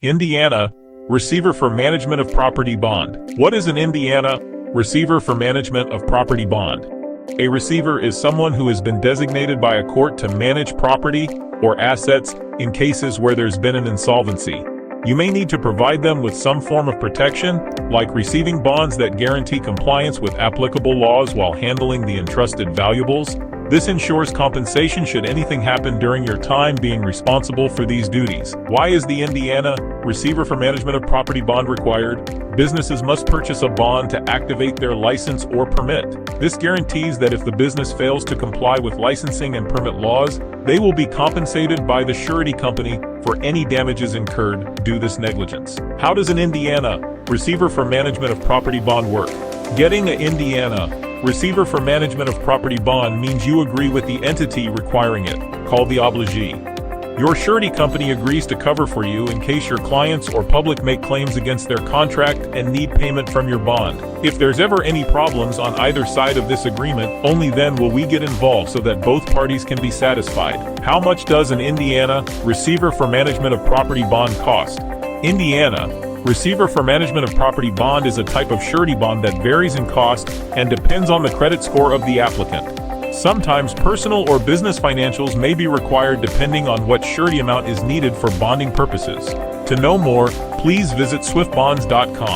Indiana, Receiver for Management of Property Bond. What is an Indiana Receiver for Management of Property Bond? A receiver is someone who has been designated by a court to manage property or assets in cases where there's been an insolvency. You may need to provide them with some form of protection, like receiving bonds that guarantee compliance with applicable laws while handling the entrusted valuables. This ensures compensation should anything happen during your time being responsible for these duties. Why is the Indiana Receiver for Management of Property Bond required? Businesses must purchase a bond to activate their license or permit. This guarantees that if the business fails to comply with licensing and permit laws, they will be compensated by the surety company for any damages incurred due to this negligence. How does an Indiana Receiver for Management of Property Bond work? Getting an Indiana Receiver for Management of Property Bond means you agree with the entity requiring it, called the obligee. Your surety company agrees to cover for you in case your clients or public make claims against their contract and need payment from your bond. If there's ever any problems on either side of this agreement, only then will we get involved so that both parties can be satisfied. How much does an Indiana Receiver for Management of Property Bond cost? Indiana Receiver for Management of Property Bond is a type of surety bond that varies in cost and depends on the credit score of the applicant. Sometimes personal or business financials may be required depending on what surety amount is needed for bonding purposes. To know more, please visit swiftbonds.com.